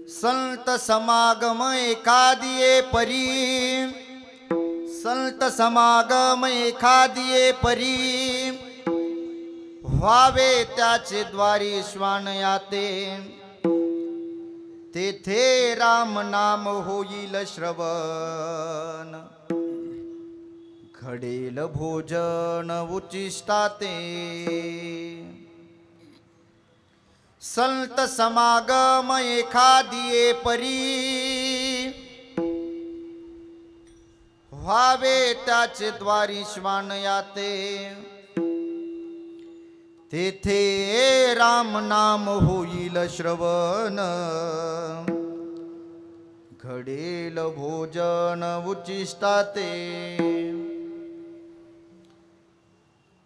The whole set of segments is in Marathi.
संत समागम एखादिये परी, संत समागम एखादिये परी, व्हावे त्याचे द्वारी श्वान याते, तेथे राम नाम होईल श्रवण, घडेल भोजन उचिष्टाते। संत समागम एखादिये परी, व्हावे त्याचे द्वारी श्वान याते, तेथे राम नाम होईल श्रवण, घडेल भोजन उचिष्टाते।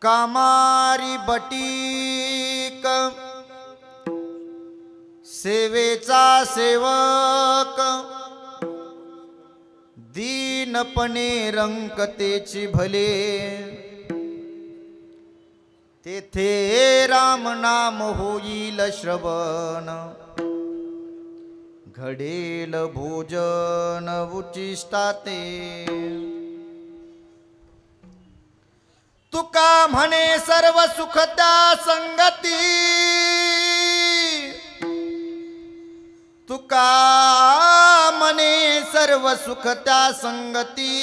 कामारी बटीक सेवेचा सेवक, दीनपणे रंकतेची भले, तेथे राम नाम होईल श्रवण, घडेल भोजन उचिष्टाते। तुका म्हणे सर्व सुख त्या संगती, तुका म्हणे सर्व सुख त्या संगती,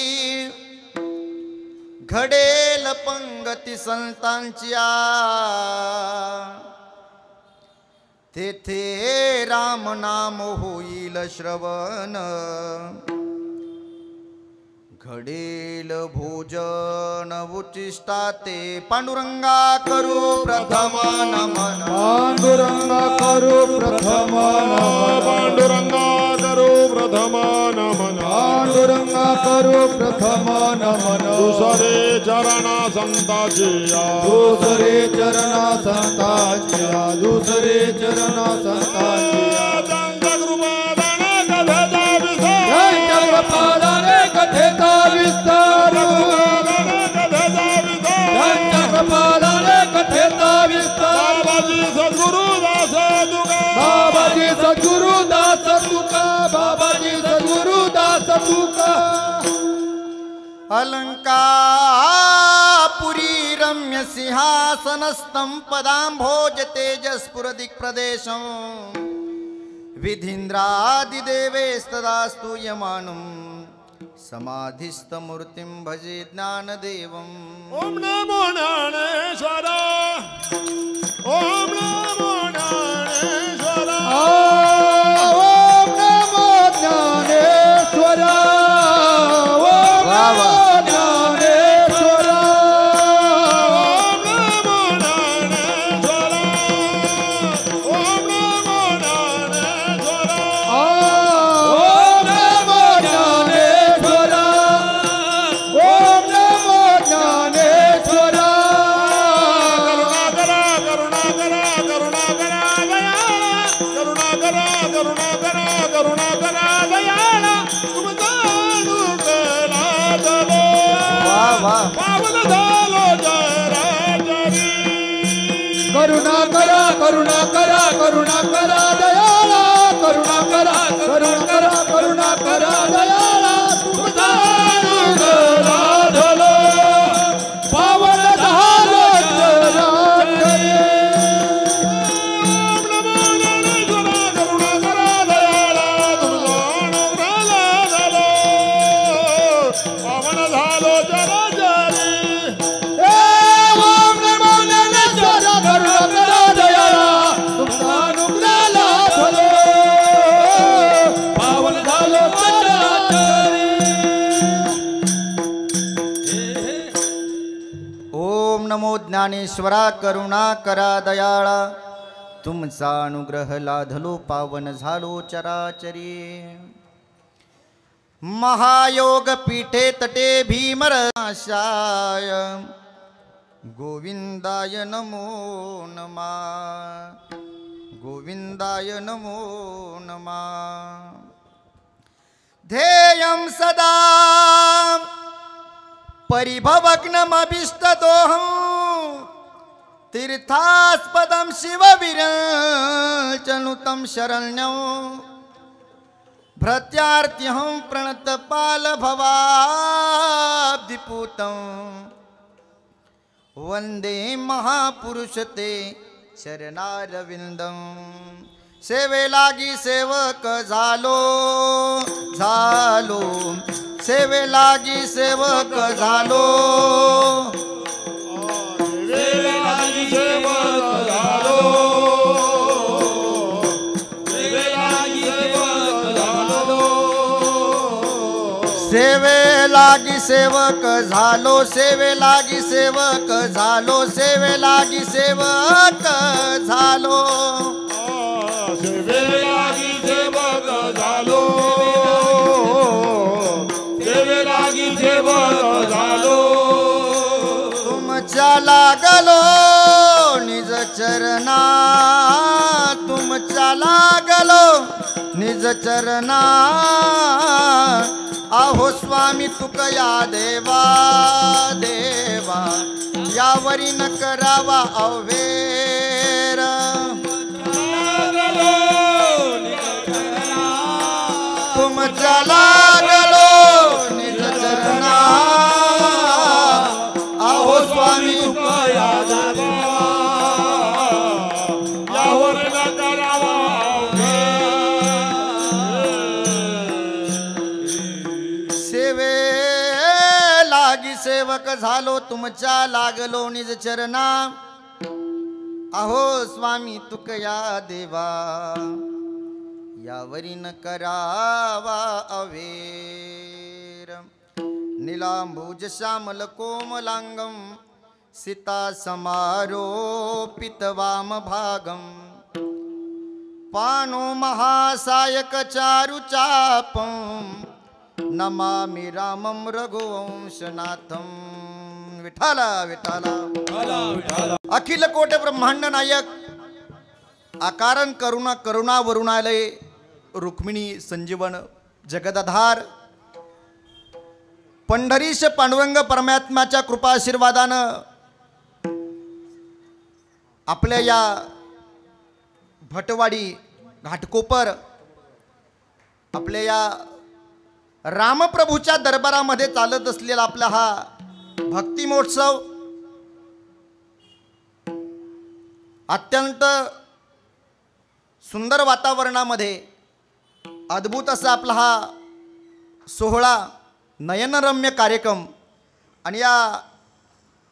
घडेल पंगती संतांची तेथे राम नाम होईल श्रवण, घडेल भोजन उचिष्टाते। पांडुरंगा करू प्रथम नमन, पांडुरंगा करू प्रथम नमन, पांडुरंगा करू प्रथम नमन, पांडुरंगा करू प्रथम नमन। दुसरे चरणा संताचे, दुसरे चरणा संताचे, दुसरे चरणा संताचे। कथेचा विस्तार, कथेचा विस्तार। बाबाजी सद्गुरुदास तुका, बाबाजी सद्गुरुदास तुका, बाबाजी सद्गुरुदास तुका। अलंकापुरी रम्य सिंहासनस्थं पदांभोज तेजस्फुर दिक्प्रदेशं, विधीन्द्रादिदेवेस्तदास्तु यमानं, समाधिस्थ मूर्तिं भजे ज्ञानदेवम्। ओम नमो ज्ञानेश्वर, ओम नमो ज्ञानेश्वर, ओम नमो ज्ञानेश्वर, ओम नमो ज्ञानेश्वर, ओम नमो ज्ञानेश्वर, ओम नमो ज्ञानेश्वर, ओम नमो ज्ञानेश्वर, ओम नमो ज्ञानेश्वर। करुणा करा करुणा करा करुणा करा दयाळा, करुणा करा करुणा करा करुणा करा दयाळा। तुमचा अनुग्रह झालो, पावन झालो चराचरी। ओम नमो ज्ञानेश्वर, करुणा करा दयाळा, तुमचा अनुग्रह झालो, पावन झालो चराचरी। ओम नमो ज्ञानेश्वर, करुणा करा दयाळा, तुमचा अनुग्रह झालो, पावन झालो चराचरी। ओम नमो ज्ञानेश्वरा, करुणा करा दयाळा, तुमचा अनुग्रह लाधलो, पावन झालो चराचरी। महायोग पीठे तटे भीमरशाय, गोविंदाय नमो नमः, गोविंदाय नमो नमः। ध्येयं सदा परिभवग्नमभिष्टदोहं, तीर्थास्पदं शिवविरचनुतं शरण्यं, प्रत्यार्त्यहं प्रणतपाल भवाब्धिपूतं वंदे महापुरुष ते चरणारविंदम। सेवे लागी सेवक झालो झालो, सेवे लागी सेवक झालो, सेवे लागी सेवक झालो, सेवे लागी सेवक झालो, सेवे लागी सेवक झालो, सेवे लागी सेवक झालो, सेवे लागी सेवक झालो, सेवे लागी सेवक झालो, सेवे लागी सेवक झालो, तुमच्या लागलो निज चरणा, तुमच्या लागलो निज चरणा, आहो स्वामी तुकया देवा देवा, यावरी न करावा अवेर, तुमच्या लागलो निज चरणा, आहो स्वामी तुकया देवा, यावर न करावा सेवे लागी सेवक झालो, तुमच्या लागलो निज चरणा, अहो स्वामी तुकया देवा, यावरी न करावा अवेर, नीलांबुज श्यामल कोमलांगम, सीता समारोपित वाम भागम, पानो महासायक चारु चापम, नमामि रामं रघुवंशनाथं। विठाला विठाला अखिल कोट ब्रह्मांड नायक, आकारण करुणा करुणा वरुणालय, रुक्मिणी संजीवन जगदाधार, पंढरीश पांडुरंग परमात्म्याच्या कृपाशीर्वादानं आपल्या या भटवाडी घाटकोपर आपल्या या रामप्रभूच्या दरबारामध्ये चालत असलेला आपला हा भक्ती महोत्सव अत्यंत सुंदर वातावरणामध्ये अद्भुत असा आपला हा सोहळा, नयनरम्य कार्यक्रम, आणि या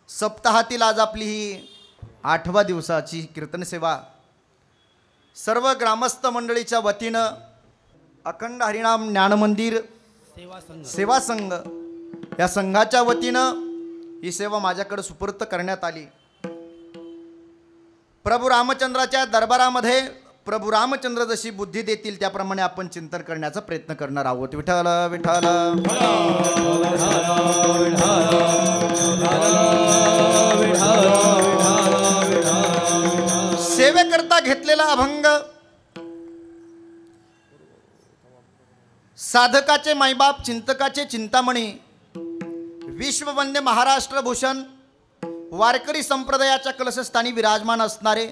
सप्ताहातील आज आपली ही 8व्या दिवसाची कीर्तन सेवा सर्व ग्रामस्थ मंडळीच्या वतीनं अखंड हरिनाम ज्ञानमंदिर सेवा संघ या संघाच्या वतीनं ही सेवा माझ्याकडे सुपूर्त करण्यात आली। प्रभू रामचंद्राच्या दरबारामध्ये प्रभू रामचंद्र जशी बुद्धी देतील त्याप्रमाणे आपण चिंतन करण्याचा प्रयत्न करणार आहोत। विठ्ठल विठ्ठल सेवेकरता घेतलेला अभंग साधकाचे मायबाप चिंतकाचे चिंतामणी विश्ववंद्य महाराष्ट्र भूषण वारकरी संप्रदायाच्या कलशस्थानी विराजमान असणारे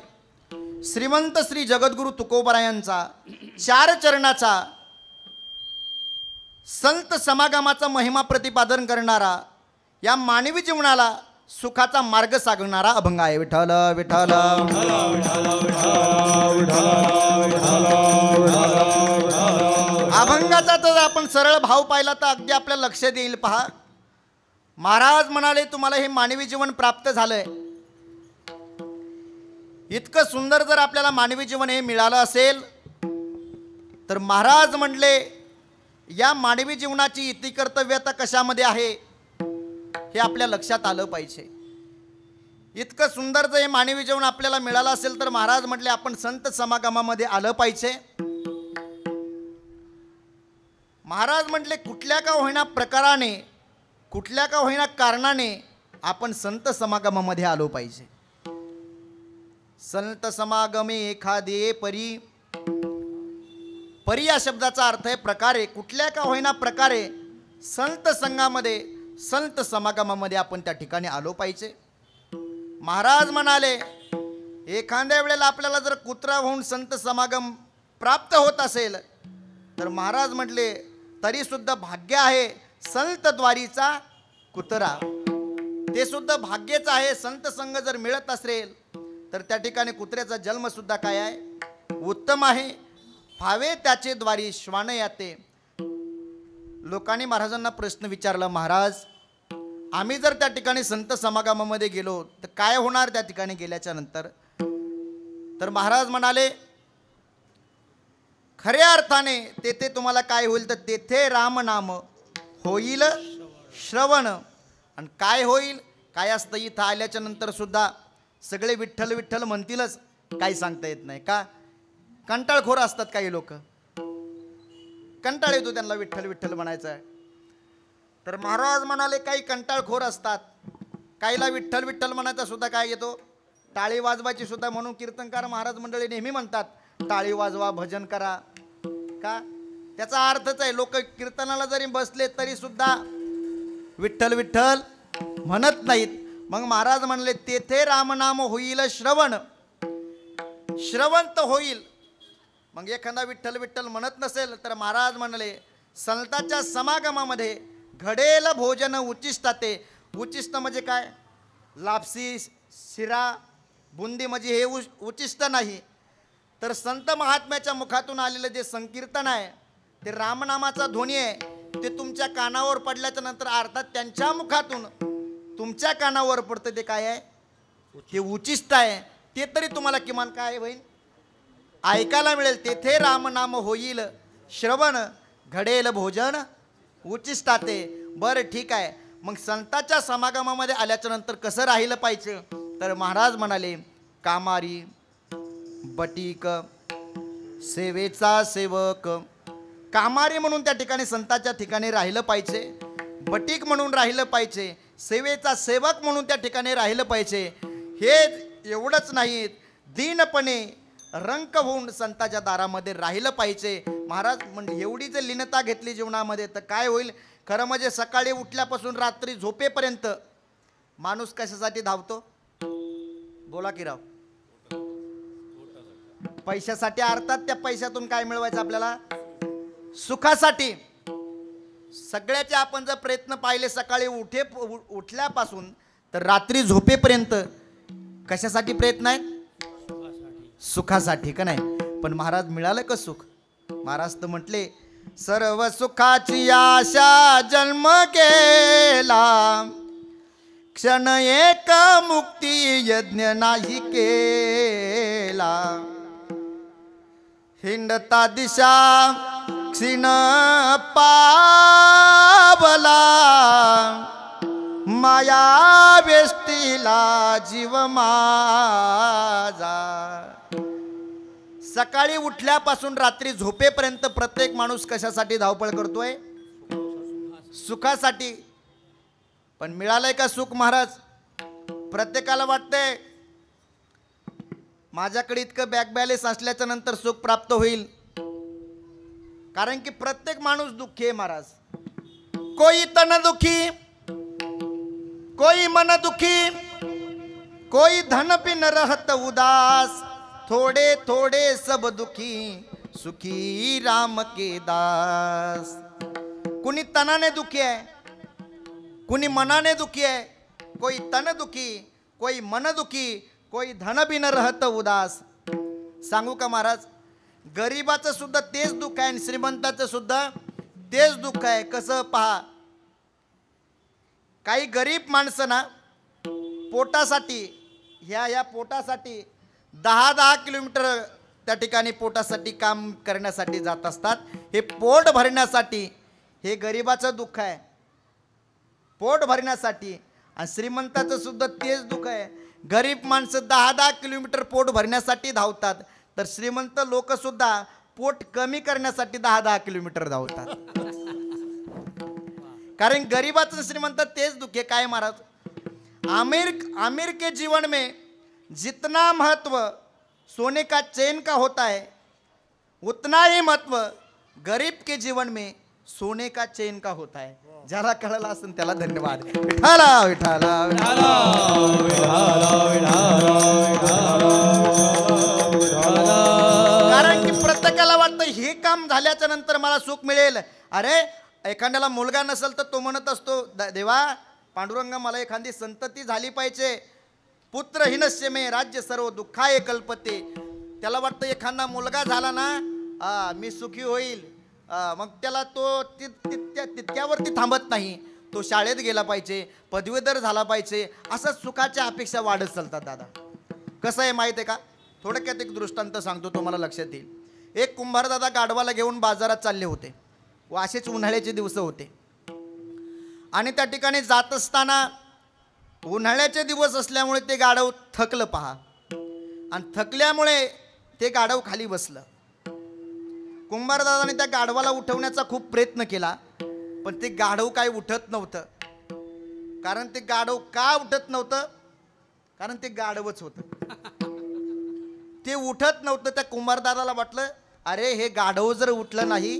श्रीमंत श्री जगद्गुरु तुकोबरायांचा 4 चरणाचा संत समागमाचा महिमा प्रतिपादन करणारा या मानवी जीवनाला सुखाचा मार्ग सांगणारा अभंग आहे। विठ्ठल विठ्ठल अभंगाचा तर आपण सरळ भाव पाहिला तर अगदी आपल्या लक्षात येईल। पहा, महाराज म्हणाले तुम्हाला हे मानवी जीवन प्राप्त झालंय, इतकं सुंदर जर आपल्याला मानवी जीवन हे मिळालं असेल तर महाराज म्हटले या मानवी जीवनाची इतिकर्तव्यता कशामध्ये आहे हे आपल्या लक्षात आलं पाहिजे। इतकं सुंदर जर हे मानवी जीवन आपल्याला मिळालं असेल तर महाराज म्हटले आपण संत समागमामध्ये आलं पाहिजे। महाराज म्हटले कुठल्या का होईना प्रकाराने कुठल्या का होईना कारणाने आपण संत समागमामध्ये आलो पाहिजे। संत समागमे एखादे परी, परी या शब्दाचा अर्थ आहे प्रकारे, कुठल्या का होईना प्रकारे संत संघामध्ये संत समागमामध्ये आपण त्या ठिकाणी आलो पाहिजे। महाराज म्हणाले एखाद्या वेळेला आपल्याला जर कुत्रा होऊन संत समागम प्राप्त होत असेल तर महाराज म्हटले तरी सुद्धा भाग्य आहे संत द्वारीचा कुतरा. ते सुद्धा भाग्यच आहे. संत संग जर मिळत असेल तर त्या ठिकाणी कुत्र्याचा जन्म सुद्धा काय आहे उत्तम आहे. फावे त्याचे द्वारी श्वान याते. लोकांनी महाराजांना प्रश्न विचारला, महाराज आम्ही जर त्या ठिकाणी संत समागमामध्ये गेलो तर काय होणार त्या ठिकाणी गेल्याच्या नंतर. तर महाराज म्हणाले खऱ्या अर्थाने तेथे तुम्हाला काय होईल तर तेथे रामनाम होईल श्रवण. आणि काय होईल काय असतं इथं आल्याच्या नंतर सुद्धा सगळे विठ्ठल विठ्ठल म्हणतीलच, काही सांगता येत नाही. का कंटाळखोर असतात काही लोक, कंटाळ येतो त्यांना विठ्ठल विठ्ठल म्हणायचं आहे. तर महाराज म्हणाले काही कंटाळखोर असतात, काहीला विठ्ठल विठ्ठल म्हणायचा सुद्धा काय येतो टाळी वाजवायची सुद्धा. म्हणून कीर्तनकार महाराज मंडळी नेहमी म्हणतात टाळी वाजवा भजन करा. का त्याचा अर्थच आहे लोक कीर्तनाला जरी बसले तरी सुद्धा विठ्ठल विठ्ठल म्हणत नाहीत. मग महाराज म्हणले तेथे रामनाम होईल श्रवण. श्रवण तर होईल. मग एखादा विठ्ठल विठ्ठल म्हणत नसेल तर महाराज म्हणले संतांच्या समागमामध्ये घडेल भोजन उचिष्टाते. उचिष्ट म्हणजे काय, लापसी शिरा बुंदी म्हणजे हे उचिष्ट नाही. तर संत महात्म्याच्या मुखातून आलेलं जे संकीर्तन आहे ते रामनामाचा ध्वनी आहे. ते तुमच्या कानावर पडल्याच्या नंतर अर्थात त्यांच्या मुखातून तुमच्या कानावर पडतं ते काय आहे ते उचिष्ट आहे. ते तरी तुम्हाला किमान काय होईल ऐकायला मिळेल. तेथे रामनाम होईल श्रवण घडेल भोजन उचिष्टाते. बरं ठीक आहे. मग संतांच्या समागमामध्ये आल्याच्या नंतर कसं राहिलं पाहिजे तर महाराज म्हणाले कामारी बटीक सेवेचा सेवक. कामारी म्हणून त्या ठिकाणी संतांच्या ठिकाणी राहिलं पाहिजे, बटीक म्हणून राहिलं पाहिजे, सेवेचा सेवक म्हणून त्या ठिकाणी राहिलं पाहिजे. हे एवढंच नाही दीनपणे रंक होऊन संतांच्या दारामध्ये राहिलं पाहिजे. महाराज म्हणजे एवढी जर लीनता घेतली जीवनामध्ये तर काय होईल. खरं म्हणजे सकाळी उठल्यापासून रात्री झोपेपर्यंत माणूस कशासाठी धावतो बोला की राव. पैशासाठी. अर्थात त्या पैशातून काय मिळवायचं आपल्याला सुखासाठी. सगळ्याचे आपण जर प्रयत्न पाहिले सकाळी उठल्यापासून तर रात्री झोपेपर्यंत कशासाठी प्रयत्न आहेत सुखासाठी का नाही. पण महाराज मिळालं का सुख. महाराज तर म्हटले सर्व सुखाची आशा जन्म केला क्षण एक मुक्ती यज्ञ नाही केला. हिंडता दिशा क्षीण पावला माया वेष्टीला जीव माझा. सकाळी उठल्यापासून रात्री झोपेपर्यंत प्रत्येक माणूस कशासाठी धावपळ करतोय सुखासाठी. पण मिळालंय का सुख महाराज. प्रत्येकाला वाटतंय माझ्याकडे इतकं बॅक बॅलेन्स असल्याच्या नंतर सुख प्राप्त होईल. कारण की प्रत्येक माणूस दुःखी आहे महाराज. कोई तन दुखी, कोई मन दुखी, कोई धन पिन रहत उदास, थोड़े थोड़े सब दुखी सुखी राम के दास. कुणी तनाने दुखी आहे, कुणी मनाने दुखी आहे. कोई तन दुखी, कोई मन दुखी, कोई धन बिन रहत उदास. सांगू का महाराज गरीबाचं सुद्धा तेच दुःख आहे आणि श्रीमंताचं सुद्धा तेच दुःख आहे. कसं पहा काही गरीब माणसं ना पोटासाठी ह्या पोटासाठी 10-10 किलोमीटर त्या ठिकाणी पोटासाठी काम करण्यासाठी जात असतात. हे पोट भरण्यासाठी. हे गरीबाचं दुःख आहे पोट भरण्यासाठी. आणि श्रीमंताचं सुद्धा तेच दुःख आहे. गरीब माणसं 10-10 किलोमीटर पोट भरण्यासाठी धावतात तर श्रीमंत लोक सुद्धा पोट कमी करण्यासाठी 10-10 किलोमीटर धावतात. कारण गरीबाचं श्रीमंत तेच दुःख आहे. काय महाराज आमिर के जीवन में जितना महत्व सोने का चैन का होता है उतना ही महत्व गरीब के जीवन में सोने का चेन का होता है. ज्याला कळलं असेल त्याला धन्यवाद. विठाला विठाला कारण की प्रत्येकाला वाटतं हे काम झाल्याच्या नंतर मला सुख मिळेल. अरे एखाद्याला मुलगा नसेल तर तो म्हणत असतो देवा पांडुरंगा मला एखादी संतती झाली पाहिजे. पुत्रहीनस्य मे राज्य सर्व दुःखाय कल्पते. त्याला वाटतं एखादा मुलगा झाला ना मी सुखी होईल. मग त्याला तो तितक्यावरती थांबत नाही. तो शाळेत गेला पाहिजे, पदवीधर झाला पाहिजे, असं सुखाच्या अपेक्षा वाढत चालतात. दादा कसं आहे माहिती आहे का? थोडक्यात एक दृष्टांत सांगतो तुम्हाला लक्षात येईल. एक कुंभार दादा गाढवाला घेऊन बाजारात चालले होते व असेच उन्हाळ्याचे दिवस होते आणि त्या ठिकाणी जात असताना उन्हाळ्याचे दिवस असल्यामुळे ते गाढव थकलं पहा आणि थकल्यामुळे ते गाढव खाली बसलं. कुंभार दादाने त्या गाढवाला उठवण्याचा खूप प्रयत्न केला पण ते गाढव काय उठत नव्हतं. कारण ते गाढव का उठत नव्हतं? कारण ते गाढवच होतं. ते उठत नव्हतं. त्या कुंभार दादाला वाटलं अरे हे गाढव जर उठलं नाही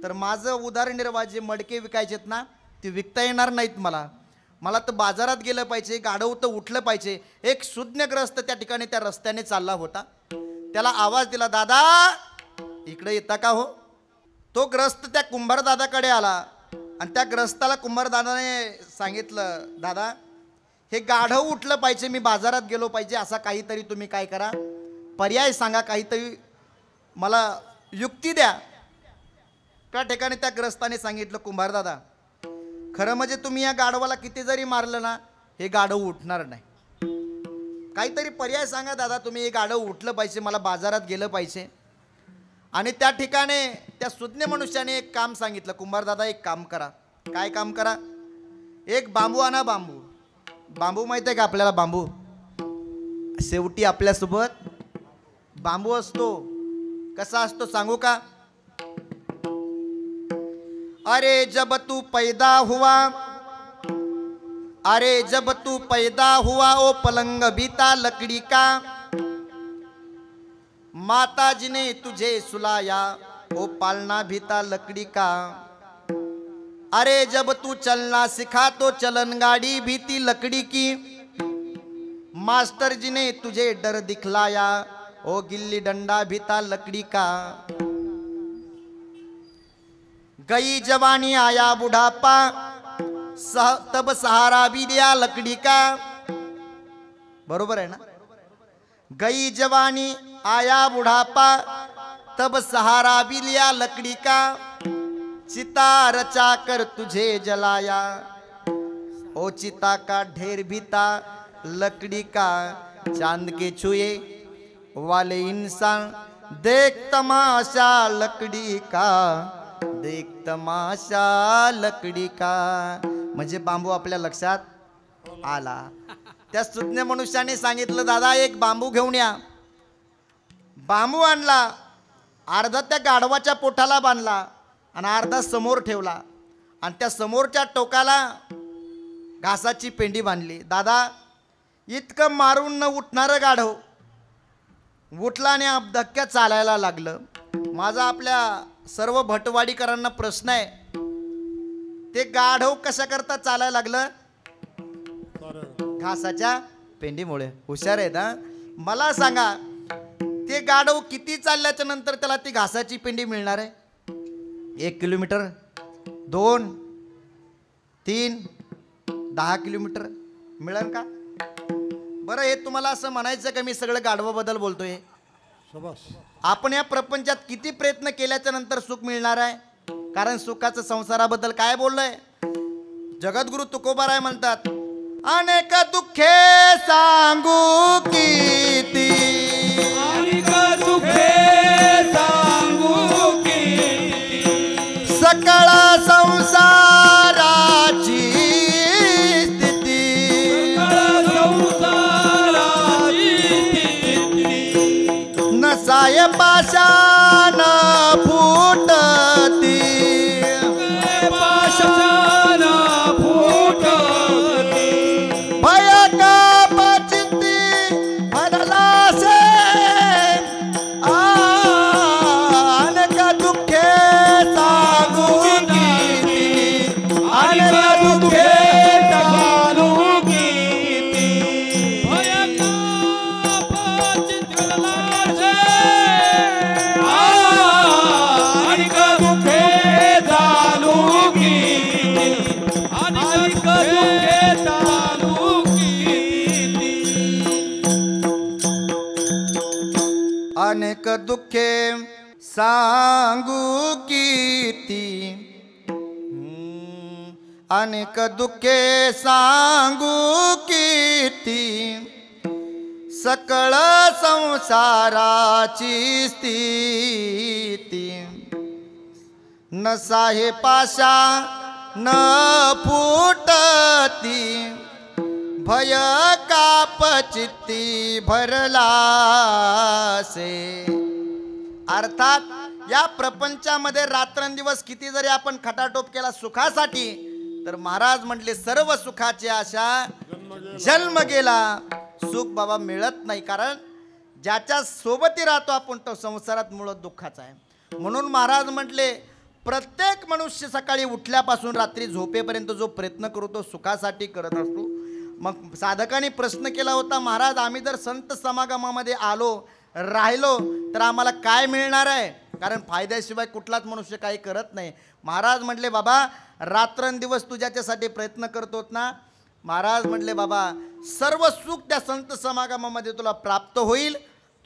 तर माझं उदरनिर्वाह जे मडके विकायचेत ना ते विकता येणार नाहीत. मला तर बाजारात गेलं पाहिजे. गाढव तर उठलं पाहिजे. एक शून्यग्रस्त त्या ठिकाणी त्या रस्त्याने चालला होता. त्याला आवाज दिला, दादा इकडे येता का हो? तो ग्रस्त त्या कुंभार दादाकडे आला आणि त्या ग्रस्ताला कुंभार दादाने सांगितलं, दादा हे गाढव उठलं पाहिजे, मी बाजारात गेलो पाहिजे, असा काहीतरी तुम्ही काय करा, पर्याय सांगा, काहीतरी मला युक्ती द्या. त्या ठिकाणी त्या ग्रस्ताने सांगितलं, कुंभार दादा खरं म्हणजे तुम्ही या गाढवाला किती जरी मारलं ना हे गाढव उठणार नाही. काहीतरी पर्याय सांगा दादा, तुम्ही हे गाढव उठलं पाहिजे, मला बाजारात गेलं पाहिजे. आणि त्या ठिकाणी त्या सुज्ञ मनुष्याने एक काम सांगितलं, कुंभार दादा एक काम करा. काय काम करा? एक बांबू आणा. बांबू माहिती आहे का आपल्याला? बांबू शेवटी आपल्यासोबत बांबू असतो. कसा असतो सांगू का? अरे जब तू पैदा हुआ, अरे जब तू पैदा हुआ ओ पलंग बीता लकड़ी का, माता जी ने तुझे सुलाया ओ पालना भीता लकड़ी का. अरे जब तू चलना सिखा तो चलन गाड़ी भीती लकड़ी की, मास्टर जी ने तुझे डर दिखलाया ओ गिल्ली डंडा भीता लकड़ी का. गई जवानी आया बुढ़ापा तब सहारा भी दिया लकड़ी का. बरोबर है ना? गई जवानी आया बुढ़ापा तब सहारा भी लिया लकड़ी का, चिता रचा कर तुझे जलाया ओ चिता का ढेर भी था लकड़ी का. चांद के छुए वाले इंसान देख तमाशा लकड़ी का, देख तमाशा लकड़ी का. म्हणजे बांबू आपल्या लक्षात आला. त्या सुज्ञ मनुष्याने सांगितलं, दादा एक बांबू घेऊन या. बांबू आणला, अर्धा त्या गाढवाच्या पोटाला बांधला आणि अर्धा समोर ठेवला आणि त्या समोरच्या टोकाला घासाची पेंडी बांधली. दादा इतकं मारून न उठणारं गाढव उठला आणि धक्क्यात चालायला लागलं. माझा आपल्या सर्व भटवाडीकरांना प्रश्न आहे, ते गाढव कशा करता चालायला लागलं? घासाच्या पेंडीमुळे. हुशार आहेत हा. मला सांगा ते गाढव किती चालल्याच्या नंतर त्याला ती घासाची पेंडी मिळणार आहे? 1 किलोमीटर, 2, 3, 10 किलोमीटर मिळेल का? बरं हे तुम्हाला असं म्हणायचं का मी सगळं गाढवाबद्दल बोलतोय? आपण या प्रपंचात किती प्रयत्न केल्याच्या नंतर सुख मिळणार आहे? कारण सुखाचं संसाराबद्दल काय बोललोय? जगद्गुरु तुकोबाराय म्हणतात, अनेक दुःखे सांगू किती, अनेक दुःखे सांगू किती, सकळ संसाराची स्थिती, संसाराची स्थिती, नसाय पाषाण फुटती, पाषाण फुटती, भय कापचिती भरलासे, अनेक दुःखे सांगू सांगू किती अनेक दुःखे सांगू किती सकळ संसाराची स्थिती न साहे पाशा न फुटती भय काप चित्ती भरला से। अर्थात या प्रपंचामध्ये रात्रंदिवस किती जरी आपण खटाटोप केला सुखासाठी तर महाराज म्हटले सर्व सुखाची आशा जन्म गेला, सुख बाबा मिळत नाही, कारण ज्याच्या सोबती राहतो आपण तो संसारात मुळात दुःखाचा आहे। म्हणून महाराज म्हटले प्रत्येक मनुष्य सकाळी उठल्यापासून रात्री झोपेपर्यंत जो प्रयत्न करतो सुखासाठी करत असतो। मग साधकांनी प्रश्न केला होता, महाराज आम्ही जर संत समागमामध्ये आलो राहिलो तर आम्हाला काय मिळणार आहे, कारण फायद्याशिवाय कुठलाच मनुष्य काही करत नाही। महाराज म्हटले बाबा रात्रंदिवस तू ज्याच्यासाठी प्रयत्न करतोत ना, महाराज म्हटले बाबा सर्व सुख त्या संत समागमामध्ये तुला प्राप्त होईल।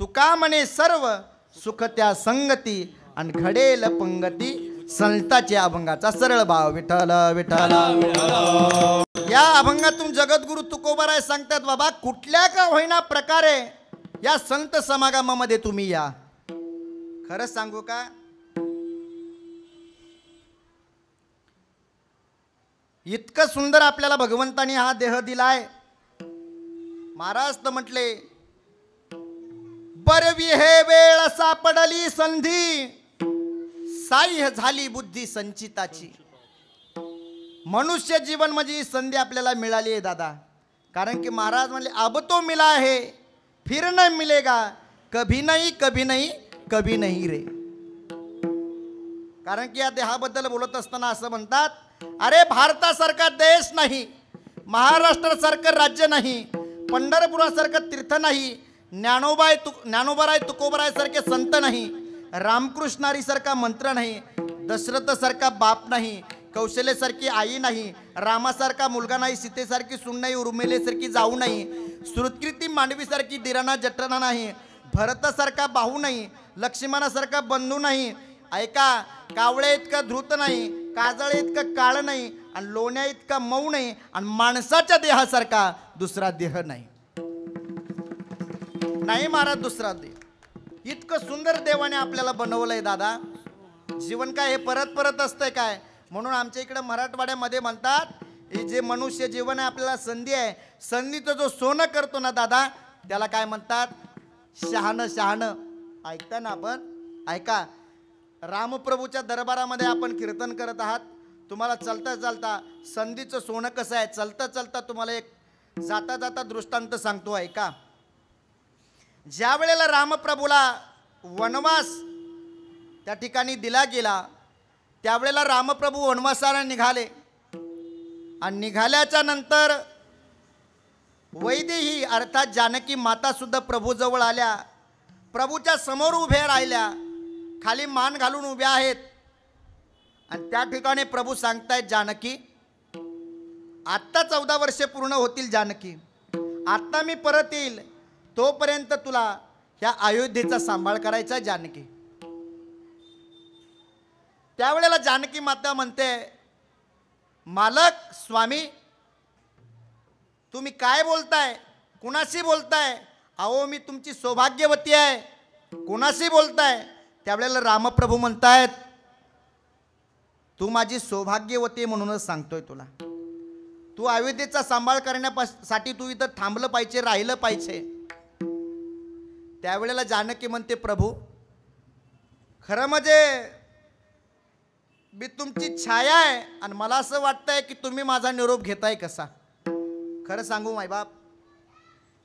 तुका म्हणे सर्व सुख त्या संगती आणि घडेल पंगती संताच्या अभंगाचा सरळ भाव विठ्ठल विठ्ठल। या अभंगातून जगद्गुरु तुकोबाराय सांगतात बाबा कुठल्या का होईना प्रकारे या संत समागमामध्ये तुम्ही या। खरंच सांगू का, इतकं सुंदर आपल्याला भगवंतानी हा देह दिलाय। महाराज तर म्हटले बरवी हे वेळ सापडली संधी साह्य झाली बुद्धी संचिताची। मनुष्य जीवन म्हणजे संधी आपल्याला मिळाली आहे दादा, कारण की महाराज म्हणले अब तो मिला है फिर न मिलेगा कभी नहीं कभी नहीं कभी नहीं रे। कारण की या देहाबद्दल बोलत असताना असं म्हणतात, अरे भारतासारखा देश नाही, महाराष्ट्रासारखं राज्य नाही, पंढरपुरासारखं तीर्थ नाही, ज्ञानोबाराय तुकोबाराय सारखे संत नाही, रामकृष्णारी सारखा मंत्र नाही, दशरथ सारखा बाप नाही, कौशल्यासारखी आई नाही, रामासारखा मुलगा नाही, सीतेसारखी सून नाही, उर्मिलेसारखी जाऊ नाही, श्रुतकीर्ती मांडवीसारखी दिराणा जठराणा नाही, भरतासारखा बाहू नाही, लक्ष्मणासारखा बंधू नाही, ऐका कावळे इतका धृत नाही, काजळे इतकं काळ नाही, आणि लोण्या इतका मऊ नाही, आणि माणसाच्या देहासारखा दुसरा देह नाही, नाही महाराज दुसरा देह। इतकं सुंदर देवाने आपल्याला बनवलंय दादा। जीवन काय हे परत परत असतंय काय, म्हणून आमच्या इकडे मराठवाड्यामध्ये म्हणतात हे जे मनुष्य जीवन आहे आपल्याला संधी आहे, संधीचं जो सोनं करतो ना दादा त्याला काय म्हणतात, शहाणं शहाणं। ऐकता ना आपण, ऐका रामप्रभूच्या दरबारामध्ये आपण कीर्तन करत आहात, तुम्हाला चलता चलता संधीचं सोनं कसं आहे, चलता चलता तुम्हाला एक जाता जाता दृष्टांत सांगतो ऐका। ज्या वेळेला रामप्रभूला वनवास त्या ठिकाणी दिला गेला त्यावेळेला रामप्रभू वनवासाला निघाले, आणि निघाल्याच्या नंतर वैदेही अर्थात जानकी माता सुद्धा प्रभूजवळ आल्या, प्रभूच्या समोर उभ्या राहिल्या, खाली मान घालून उभ्या आहेत, आणि त्या ठिकाणी प्रभू सांगतायत जानकी आत्ता 14 वर्षे पूर्ण होतील जानकी, आत्ता मी परत येईल तोपर्यंत तुला ह्या अयोध्येचा सांभाळ करायचा जानकी। त्यावेळेला जानकी माता म्हणते मालक स्वामी तुम्ही काय बोलताय, कुणाशी बोलताय, अहो मी तुमची सौभाग्यवती आहे, कुणाशी बोलताय। त्यावेळेला रामप्रभू म्हणतायत तू माझी सौभाग्यवती म्हणूनच सांगतोय तुला, तू अयोध्येचा सांभाळ करण्यासाठी तू इथं थांबलं पाहिजे, राहिलं पाहिजे। त्यावेळेला जानकी म्हणते प्रभू खरं म्हणजे मी तुमची छाया आहे, आणि मला असं वाटतंय की तुम्ही माझा निरोप घेताय कसा। खरं सांगू मायबाप,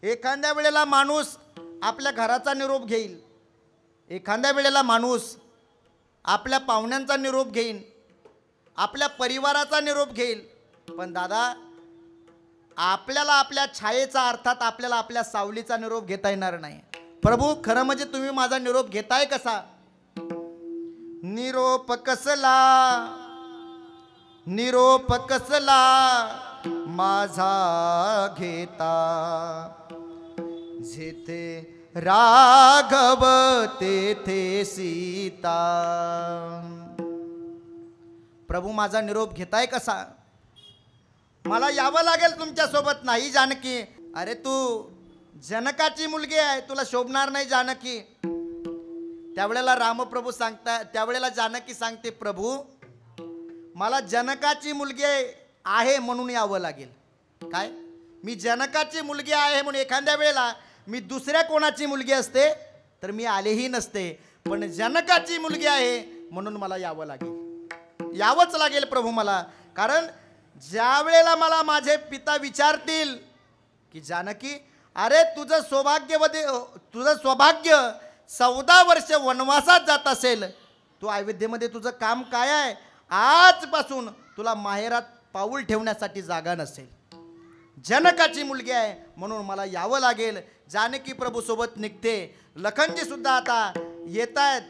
एखाद्या वेळेला माणूस आपल्या घराचा निरोप घेईल, एखाद्या वेळेला माणूस आपल्या पाहुण्यांचा निरोप घेईल, आपल्या परिवाराचा निरोप घेईल, पण दादा आपल्याला आपल्या छायेचा अर्थात आपल्याला आपल्या सावलीचा निरोप घेता येणार नाही। प्रभू खरं म्हणजे तुम्ही माझा निरोप घेताय कसा, निरोप कसला, निरोप कसला माझा घेता, जेथे राघव तेथे सीता. प्रभू माझा निरोप घेताय कसा? मला यावं लागेल तुमच्या सोबत. नाही जानकी, अरे तू जनकाची मुलगी आहे, तुला शोभणार नाही जानकी. त्यावेळेला रामप्रभू सांगता, त्यावेळेला जानकी सांगते, प्रभू मला जनकाची मुलगी आहे म्हणून यावं लागेल. काय? मी जनकाची मुलगी आहे म्हणून, एखाद्या वेळेला मी दुसऱ्या कोणाची मुलगी असते तर मी आलेही नसते, पण जनकाची मुलगी आहे म्हणून मला यावं लागेल. यावंच लागेल प्रभू मला. कारण ज्या वेळेला मला माझे पिता विचारतील की जानकी, अरे तुझं सौभाग्य 14 वर्ष वनवासात जात असेल, तू अयोध्येमध्ये तुझं काम काय आहे? आजपासून तुला माहेरात पाऊल ठेवण्यासाठी जागा नसेल. जनकाची मुलगी आहे म्हणून मला यावं लागेल. जानकी प्रभू सोबत निघते. लखनजी सुद्धा आता येत आहेत.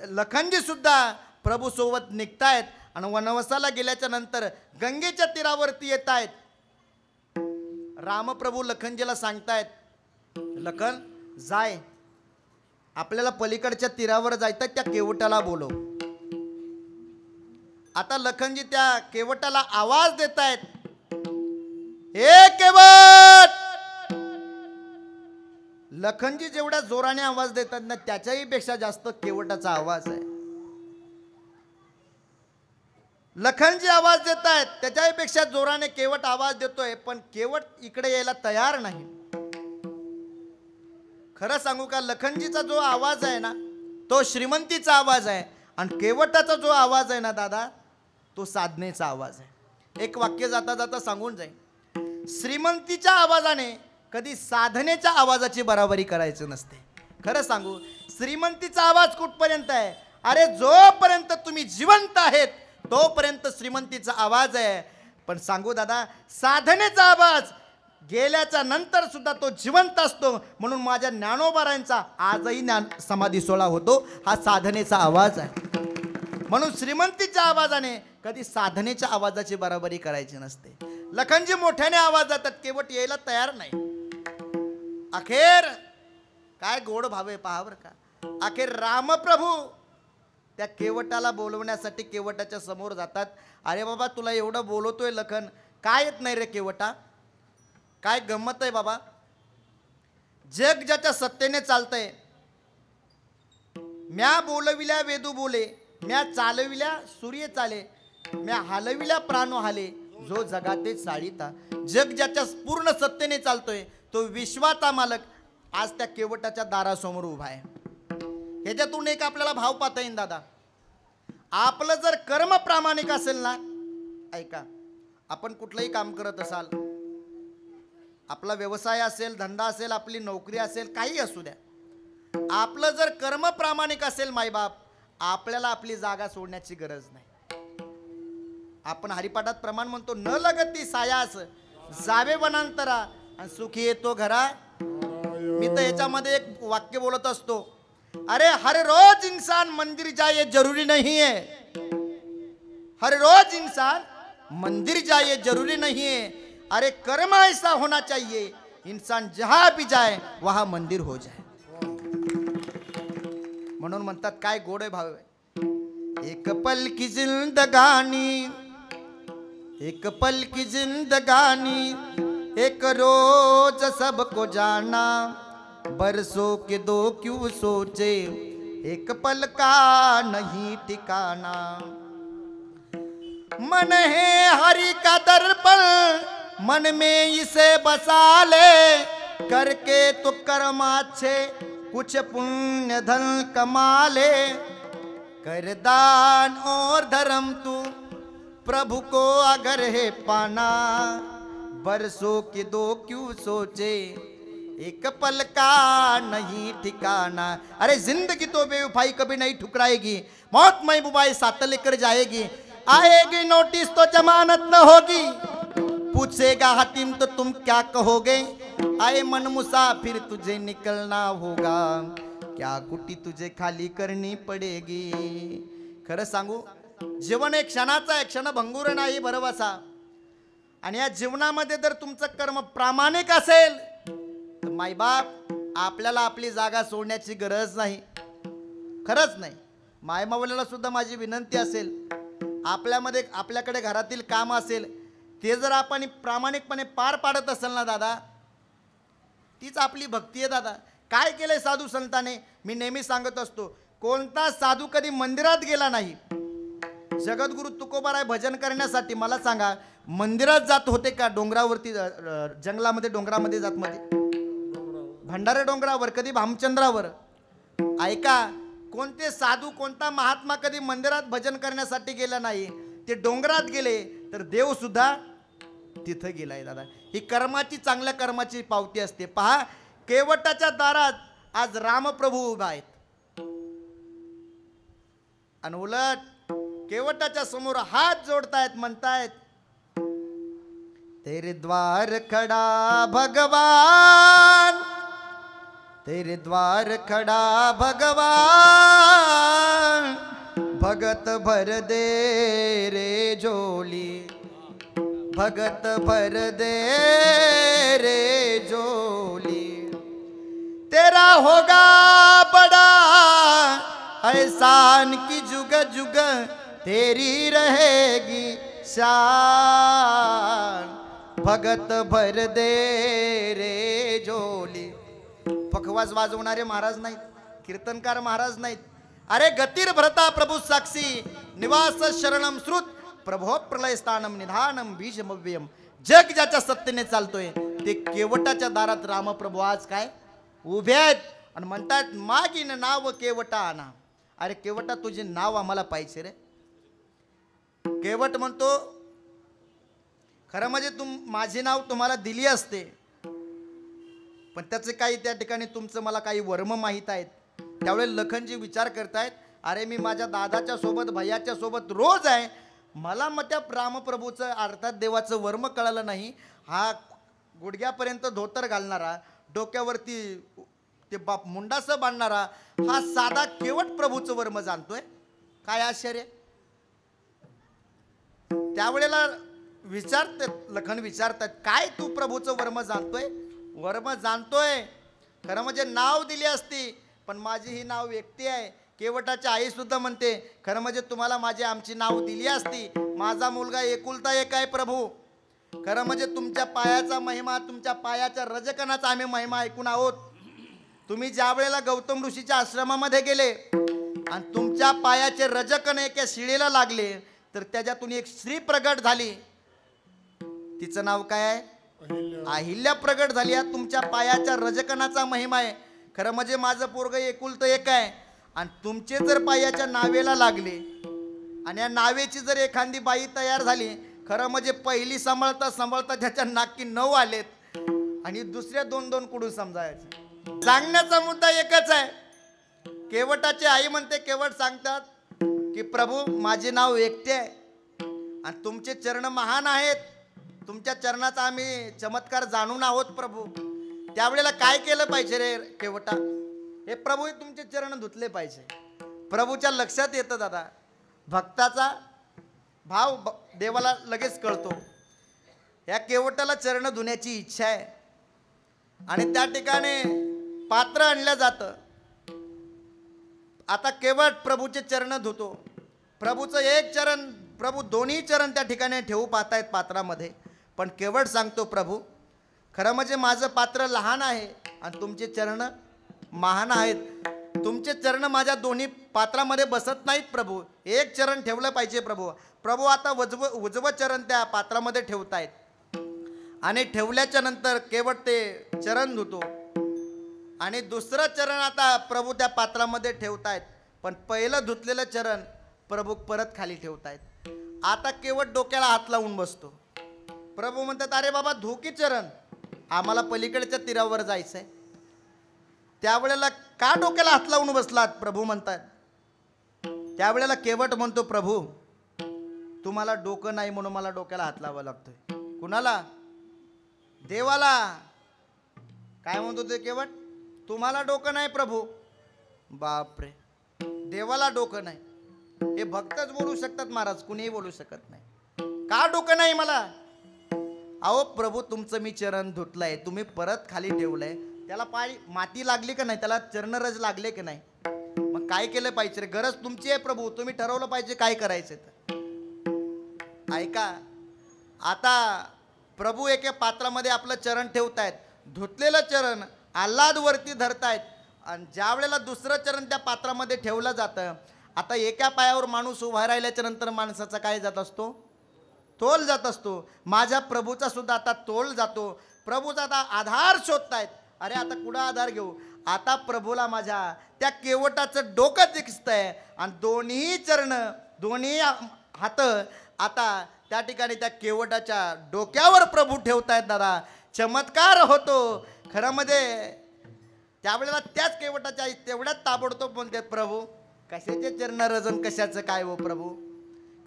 लखनजी सुद्धा प्रभू सोबत निघतायत आणि वनवासाला गेल्याच्या नंतर गंगेच्या तीरावरती येत आहेत. रामप्रभू लखनजीला सांगतायत, लखन जाय, आपल्याला पलीकडच्या तीरावर जायचं, त्या केवटाला बोलव. आता लखनजी त्या केवटाला आवाज देत आहेत, हे केवट. लखनजी जेवढ्या जोराने आवाज देतात ना, त्याच्याही पेक्षा जास्त केवटाचा आवाज आहे. लखनजी आवाज देत आहेत, त्याच्याही पेक्षा जोराने केवट आवाज देतोय, पण केवट इकडे यायला तयार नाही. खरं सांगू का, लखनजीचा जो आवाज आहे ना, तो श्रीमंतीचा आवाज आहे, आणि केवटाचा जो आवाज आहे ना दादा, तो साधनेचा आवाज आहे. एक वाक्य जाता जाता सांगून जाईल. श्रीमंतीच्या आवाजाने कधी साधनेच्या आवाजाची बराबरी करायची नसते. खरं सांगू, श्रीमंतीचा आवाज कुठपर्यंत आहे? अरे जोपर्यंत तुम्ही जिवंत आहेत तोपर्यंत श्रीमंतीचा आवाज आहे. पण सांगू दादा, साधनेचा आवाज गेल्याच्या नंतर सुद्धा तो जिवंत असतो. म्हणून माझ्या ज्ञानोबारायांचा आजही समाधी सोहळा होतो, हा साधनेचा आवाज आहे. म्हणून श्रीमंतीच्या आवाजाने कधी साधनेच्या आवाजाची बराबरी करायची नसते. लखनजी मोठ्याने आवाज जातात, केवट यायला तयार नाही. अखेर काय गोड भाव आहे पहा बरं का. अखेर रामप्रभू त्या केवटाला बोलवण्यासाठी केवटाच्या समोर जातात. अरे बाबा, तुला एवढं बोलवतोय लखन, काय येत नाही रे केवटा? काय गंमत आहे बाबा? जग ज्याच्या सत्तेने चालतंय. म्या बोलविल्या वेदू बोले, म्या चालविल्या सूर्य चाले, म्या हलविल्या प्राणो हाले, जो जगाते चाळीता. जग ज्याच्या पूर्ण सत्तेने चालतोय तो विश्वाचा मालक आज त्या केवटाच्या दारासमोर उभा आहे. ह्याच्यातून एक आपल्याला भाव पाहता येईल दादा. आपलं जर कर्म प्रामाणिक असेल ना, ऐका, आपण कुठलंही काम करत असाल, आपला व्यवसाय असेल, धंदा असेल, आपली नोकरी असेल, काही असू द्या, आपलं जर कर्म प्रामाणिक असेल मायबाप, आपल्याला आपली जागा सोडण्याची गरज नाही. आपण हरिपाठात प्रमाण म्हणतो, न लगती सायास जावे वनांतरा आणि सुखी येतो घरा. मी तर याच्यामध्ये एक वाक्य बोलत असतो, अरे हर रोज इंसान मंदिर जाए जरूरी नहीं है. हर रोज इंसान मंदिर जाए जरूरी नहीं है. अरे कर्म ऐसा होना चाहिए, इंसान जहां भी जाए वहां मंदिर हो जाए. म्हणून म्हणतात, काय गोड भाव आहे. एक पल की जिंदगानी, एक पल की जिंदगानी, एक रोज सबको जाना, बरसों के दो क्यों सोचे, एक पल का नहीं ठिकाना. मन है हरि का दर्पण, मन में इसे बसा ले, करके तो कर्म अच्छे कुछ पुण्य धन कमा ले. कर दान और धर्म तू प्रभु को अगर है पाना, बरसों के दो क्यों सोचे, एक पल का नहीं ठिकाना. अरे जिंदगी तो बेवफाई कभी नहीं ठुकराएगी, मौत महबूबाई साथ लेकर जाएगी. आएगी नोटिस तो जमानत न होगी, पूछेगा हातिम तो तुम क्या कहोगे. आए मन मुसाफिर तुझे निकलना होगा, क्या कुटी तुझे खाली करनी पडेगी. खरं सांगू, जीवन एक क्षणाचा आहे, क्षण भंगुर नाही भरवसा. आणि या जीवनामध्ये जर तुमचं कर्म प्रामाणिक असेल तर मायबाप आपल्याला आपली जागा सोडण्याची गरज नाही, खरंच नाही. मायमावल्याला सुद्धा माझी विनंती असेल, आपल्याकडे घरातील काम असेल ते जर आपण प्रामाणिकपणे पार पाडत असेल ना दादा, तीच आपली भक्ती आहे दादा. काय केलंय साधू संताने? मी नेहमी सांगत असतो, कोणता साधू कधी मंदिरात गेला नाही. जगद्गुरु तुकोबाराय भजन करण्यासाठी मला सांगा, मंदिरात जात होते का? डोंगरावरती, जंगलामध्ये, डोंगरामध्ये जात मध्ये, भंडारे डोंगरावर, कधी भामचंद्रावर. ऐका, कोणते साधू, कोणता महात्मा कधी मंदिरात भजन करण्यासाठी गेला नाही. ते डोंगरात गेले तर देव सुद्धा तिथं गेलाय दादा. ही कर्माची, चांगल्या कर्माची पावती असते. पहा, केवटाच्या दारात आज रामप्रभू उभा आहेत आणि उलट केवटाच्या समोर हात जोडतायत, म्हणतायत, तेरे द्वार खडा भगवान, तेरे द्वार खडा भगवान, भगत भर दे रे झोली, भगत भर दे रे झोली, तेरा होगा बड़ा एहसान की जुग जुग तेरी रहेगी शान, भगत भर दे रे झोली. पखवाज वाजवणारे महाराज नाहीत, कीर्तनकार महाराज नाहीत. अरे गतीर भरता प्रभू साक्षी, निवास शरणम श्रुत, प्रभो प्रलय स्थानम निधानम बीजमव्ययम. जग ज्याच्या सत्तेने चालतोय ते केवटाच्या दारात रामप्रभू आज काय उभे आहेत आणि म्हणतात, मागीन नाव केवटा आणा. अरे केवटा, तुझे नाव आम्हाला पाहिजे रे. केवट म्हणतो, खरं म्हणजे माझे नाव तुम्हाला दिली असते, पण त्याचे काही त्या ठिकाणी तुमचं मला काही वर्म माहीत आहेत. त्यावेळेस लखनजी विचार करतायत, अरे मी माझ्या दादाच्या सोबत, भैयाच्या सोबत रोज आहे, मला मग त्या रामप्रभूचं अर्थात देवाचं वर्म कळालं नाही. हा गुडघ्यापर्यंत धोतर घालणारा, डोक्यावरती ते मुंडासं बांधणारा, हा साधा केवट प्रभूचं वर्म जाणतोय. काय आश्चर्य. त्यावेळेला लखन विचारतात, काय तू प्रभूचं वर्म जाणतोय? वर्म जाणतोय, खरं म्हणजे नाव दिली असती, पण माझी ही नाव व्यक्ती आहे. केवटाची आई सुद्धा म्हणते, खरं म्हणजे तुम्हाला माझी आमची नाव दिली असती. माझा मुलगा एकुलता एक आहे प्रभू. खरं म्हणजे तुमच्या पायाचा महिमा, तुमच्या पायाच्या रजकणाचा आम्ही महिमा ऐकून आहोत. तुम्ही ज्या वेळेला गौतम ऋषीच्या आश्रमामध्ये गेले आणि तुमच्या पायाचे रजकण एका शिळेला लागले, तर त्याच्यातून एक स्त्री प्रगट झाली. तिचं नाव काय आहे? अहिल्या प्रगट झाली. तुमच्या पायाच्या रजकणाचा महिमा आहे. खरं म्हणजे माझं पोरग एकुलतं एक आहे आणि तुमचे जर पायाच्या नावेला लागले आणि या नावेची जर एखादी बाई तयार झाली, खरं म्हणजे पहिली सांभाळता सांभाळता त्याच्या नाकी 9 आलेत आणि दुसऱ्या 2-2 कुडून समजायचे. सांगण्याचा मुद्दा एकच आहे. केवटाची आई म्हणते, केवट सांगतात की प्रभू माझे नाव एकटे आहे आणि तुमचे चरण महान आहेत, तुमच्या चरणाचा आम्ही चमत्कार जाणून आहोत प्रभू. त्यावेळेला काय केलं पाहिजे रे केवटा? हे प्रभू तुमचे चरण धुतले पाहिजे. प्रभूच्या लक्षात येतं दादा, भक्ताचा भाव देवाला लगेच कळतो. या केवटाला चरण धुण्याची इच्छा आहे आणि त्या ठिकाणी पात्र आणलं जातं. आता केवट प्रभूचे चरण धुतो. प्रभूचं एक चरण, प्रभू दोन्ही चरण त्या ठिकाणी ठेवू पाहतायत पात्रामध्ये, पण केवट सांगतो, प्रभू खरं म्हणजे माझं पात्र लहान आहे आणि तुमचे चरण महान आहेत. तुमचे चरण माझ्या दोन्ही पात्रामध्ये बसत नाहीत प्रभू. एक चरण ठेवलं पाहिजे प्रभू. प्रभू आता उजवं चरण त्या पात्रामध्ये ठेवतायत आणि ठेवल्याच्या नंतर केवट ते चरण धुतो आणि दुसरं चरण आता प्रभू त्या पात्रामध्ये ठेवतायत, पण पहिलं धुतलेलं चरण प्रभू परत खाली ठेवतायत. आता केवट डोक्याला हात लावून बसतो. प्रभू म्हणतात, अरे बाबा धोकी चरण, आम्हाला पलीकडच्या तीरावर जायचं आहे. त्यावेळेला का डोक्याला हात लावून बसलात? प्रभू म्हणतात. त्यावेळेला केवट म्हणतो, प्रभू तुम्हाला डोकं नाही म्हणून मला डोक्याला हात लावावा लागतोय. कुणाला? देवाला. काय म्हणतो ते केवट? तुम्हाला डोकं नाही प्रभू. बापरे, देवाला डोकं नाही. हे भक्तच बोलू शकतात महाराज, कुणीही बोलू शकत नाही. का डोकं नाही मला? अहो प्रभू तुमचं मी चरण धुतलंय, तुम्ही परत खाली ठेवलंय, त्याला पाय माती लागली का नाही, त्याला चरणरज लागले की नाही, मग काय केलं पाहिजे रे? गरज तुमची आहे प्रभू, तुम्ही ठरवलं पाहिजे काय करायचं तर. ऐका, आता प्रभू एके पात्रामध्ये आपलं चरण ठेवतायत, धुतलेलं चरण आल्हादवरती धरतायत आणि ज्या वेळेला दुसरं चरण त्या पात्रामध्ये ठेवलं जातं, आता एका पायावर माणूस उभा राहिल्याच्या नंतर माणसाचा काय जात असतो? तोल जात असतो. माझ्या प्रभूचा सुद्धा आता तोल जातो. प्रभूचा आता आधार शोधतायत. अरे आता कुठं आधार घेऊ? आता प्रभूला माझ्या त्या केवटाचं डोकं दिसतंय आणि दोन्ही चरण, दोन्ही हात आता त्या ठिकाणी त्या केवटाच्या डोक्यावर प्रभू ठेवतायत. दादा चमत्कार होतो खरं मध्ये. त्यावेळेला त्याच केवटाच्या तेवढ्यात ताबडतोब म्हणते, प्रभू कशाचे चरणरजन, कशाचं काय हो प्रभू?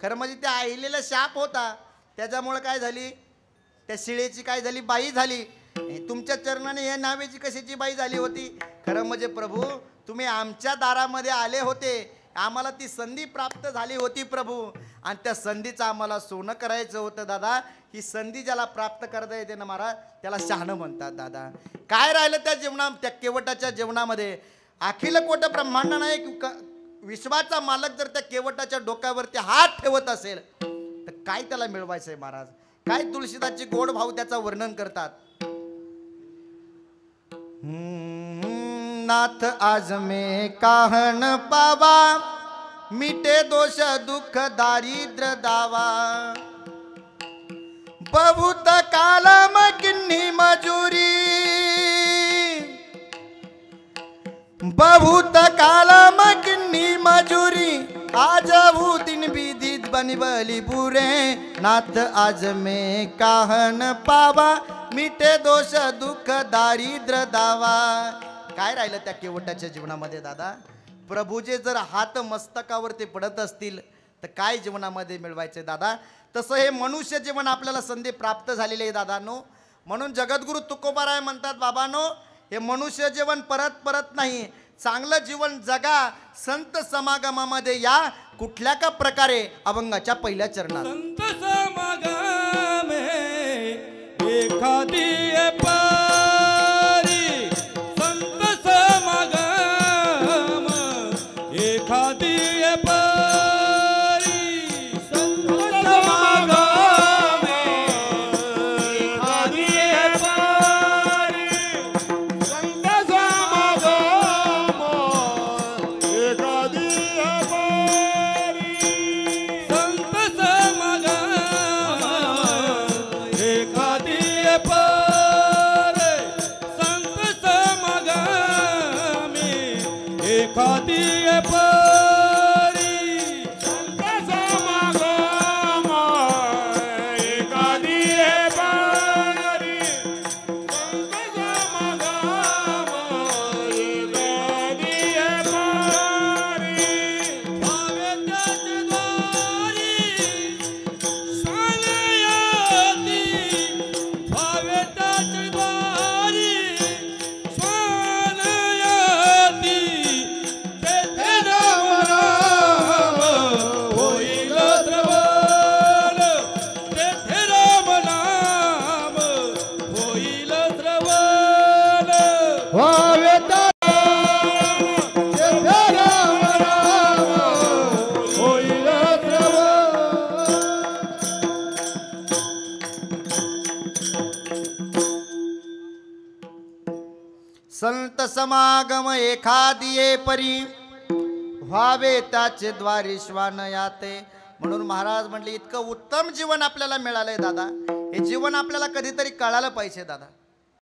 खरं म्हणजे त्या आईलेला शाप होता, त्याच्यामुळे काय झाली, त्या शिळेची काय झाली, बाई झाली. तुमच्या चरणाने या नावेची कशाची बाई झाली होती? खरं म्हणजे प्रभू तुम्ही आमच्या दारामध्ये आले होते, आम्हाला ती संधी प्राप्त झाली होती प्रभू, आणि त्या संधीचं आम्हाला सोनं करायचं होतं. दादा ही संधी ज्याला प्राप्त करता येते ना महाराज, त्याला शहाणं म्हणतात. दादा काय राहिलं त्या जीवना, त्या केवटाच्या जीवनामध्ये? अखिल कोट ब्रह्मांड नाही, विश्वाचा मालक जर त्या केवटाच्या डोक्यावरती हात ठेवत असेल तर काय त्याला मिळवायचंय महाराज? काय तुळशीदासची गोड भाव त्याचं वर्णन करतात. नाथ आज में काहन पावा, मिटे दोष दुख दारिद्र दावा, बहुत कालम किन्नी मजूरी, बहुत कालम किन्नी मजूरी, आज वो दिन विदित बनबली बुरे, नाथ आज में काहन पावा, मिटे दोष दुख दारिद्र दावा. काय राहिलं त्या केवटाच्या जीवनामध्ये दादा? प्रभूचे जर हात मस्तकावरती पडत असतील तर काय जीवनामध्ये मिळवायचे दादा? तसं हे मनुष्य जीवन आपल्याला संधी प्राप्त झालेली आहे दादांनो. म्हणून जगद्गुरु तुकोबाराय म्हणतात, बाबांनो हे मनुष्य जीवन परत परत नाही, चांगलं जीवन जगा, संत समागमामध्ये या. कुठल्या का प्रकारे? अभंगाच्या पहिल्या चरणात. संत समागम एखादी पारी, संत समागम एखादी पारी, संत समागम एखादी पारी, संत समागम एखादी पारी, संत समागम एखादी पारी, संत समागम एखादी पारी, संत समागम एखादी पारी, संत समागम एखादी पारी, भावे त्याचे द्वारी स्वानयाती, भावे त्याचे द्वारी स्वानयाती, तेथे राम नाम होईल श्रवण, तेथे राम नाम होईल श्रवण. भावे तेथे राम राम होईल संत समागम एखादिये परी, व्हावे त्याचे द्वारी श्वान याते. म्हणून महाराज म्हणले इतकं उत्तम जीवन आपल्याला मिळालंय दादा, हे जीवन आपल्याला कधीतरी कळालं पाहिजे दादा.